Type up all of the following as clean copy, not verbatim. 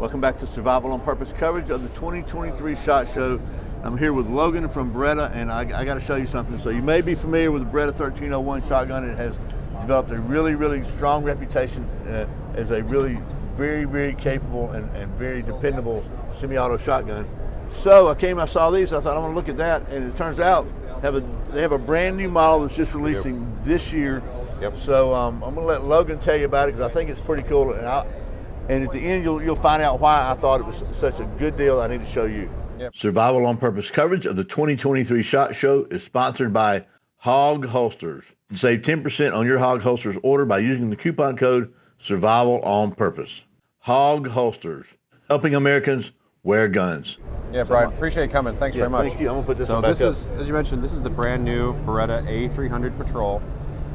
Welcome back to Survival on Purpose coverage of the 2023 SHOT Show. I'm here with Logan from Beretta, and I got to show you something. So you may be familiar with the Beretta 1301 shotgun. It has developed a really strong reputation as a really very capable and very dependable semi-auto shotgun. So I saw these, I thought I'm gonna look at that, and it turns out they have a brand new model that's just releasing this year. Yep. So I'm gonna let Logan tell you about it because I think it's pretty cool, and at the end you'll find out why I thought it was such a good deal. I need to show you. Yep. Survival on Purpose coverage of the 2023 SHOT Show is sponsored by Hog Holsters. Save 10% on your Hog Holsters order by using the coupon code Survival on Purpose. Hog Holsters, helping Americans wear guns. Yeah, Brian, appreciate you coming. Thanks very much. Thank you. I'm gonna put this so back this up. is, as you mentioned, this is the brand new Beretta A300 Patrol.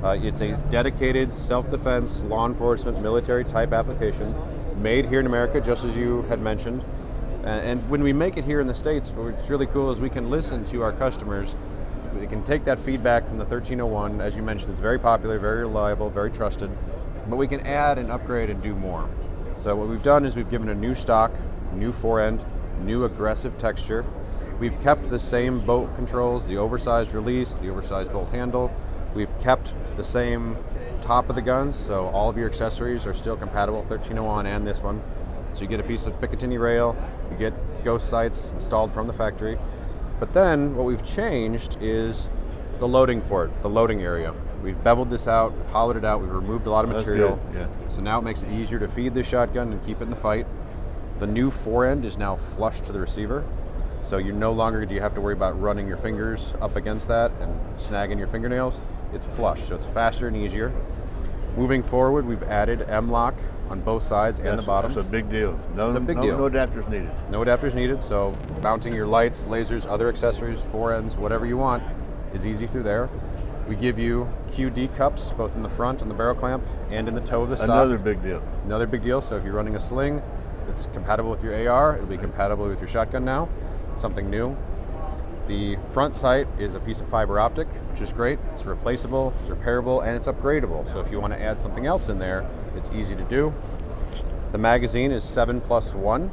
It's a dedicated self-defense, law enforcement, military type application, made here in America, just as you had mentioned. And when we make it here in the States, what's really cool is we can listen to our customers. We can take that feedback from the 1301. As you mentioned, it's very popular, very reliable, very trusted, but we can add and upgrade and do more. So what we've done is we've given a new stock, new forend, new aggressive texture. We've kept the same bolt controls, the oversized release, the oversized bolt handle. We've kept the same top of the guns, so all of your accessories are still compatible, 1301 and this one. So you get a piece of Picatinny rail, you get ghost sights installed from the factory. But then what we've changed is the loading port, the loading area. We've beveled this out, hollowed it out, we've removed a lot of material. That's good, yeah. So now it makes it easier to feed this shotgun and keep it in the fight. The new forend is now flush to the receiver. So you no longer do you have to worry about running your fingers up against that and snagging your fingernails. It's flush, so it's faster and easier. Moving forward, we've added M-lock on both sides and the bottom. That's a big deal. It's a big deal. No adapters needed. No adapters needed, so mounting your lights, lasers, other accessories, forends, whatever you want is easy through there. We give you QD cups, both in the front and the barrel clamp and in the toe of the stock. Another big deal. Another big deal, so if you're running a sling, it's compatible with your AR, it'll be compatible with your shotgun now, something new. The front sight is a piece of fiber optic, which is great. It's replaceable, it's repairable, and it's upgradable. So if you want to add something else in there, it's easy to do. The magazine is 7+1,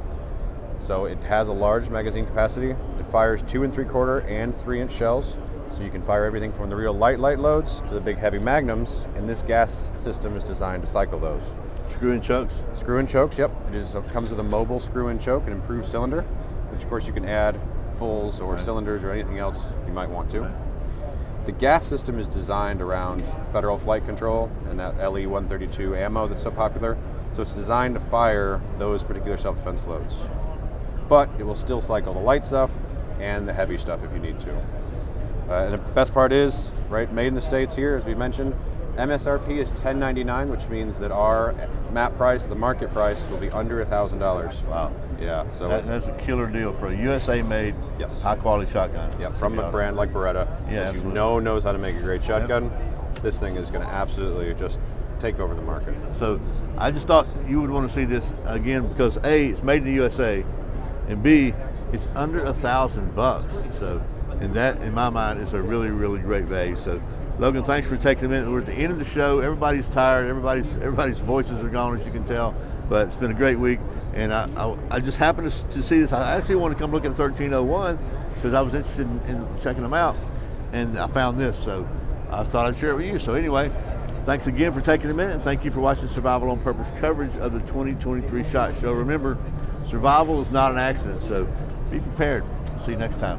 so it has a large magazine capacity. It fires 2 3/4 and 3-inch shells, so you can fire everything from the real light loads to the big heavy magnums, and this gas system is designed to cycle those. Screw-in chokes? Screw-in chokes, yep. It comes with a mobile screw-in choke, an improved cylinder, which of course you can add fulls or cylinders or anything else you might want to. The gas system is designed around Federal Flight Control and that LE-132 ammo that's so popular. So it's designed to fire those particular self-defense loads. But it will still cycle the light stuff and the heavy stuff if you need to. And the best part is, right, made in the States here, as we mentioned, MSRP is $1099, which means that our MAP price, the market price, will be under $1,000. Wow. Yeah, so that's a killer deal for a USA-made, yes, high-quality shotgun. Yep, from a brand like Beretta, yeah, that you know knows how to make a great shotgun. Yep. This thing is going to absolutely just take over the market. So I just thought you would want to see this again because A, it's made in the USA, and B, it's under $1,000. So, and that, in my mind, is a really great value. So, Logan, thanks for taking a minute. We're at the end of the show. Everybody's tired. Everybody's voices are gone, as you can tell. But it's been a great week, and I just happened to see this. I actually want to come look at the 1301 because I was interested in checking them out, and I found this. So I thought I'd share it with you. So anyway, thanks again for taking a minute, and thank you for watching Survival on Purpose coverage of the 2023 SHOT Show. Remember, survival is not an accident, so be prepared. See you next time.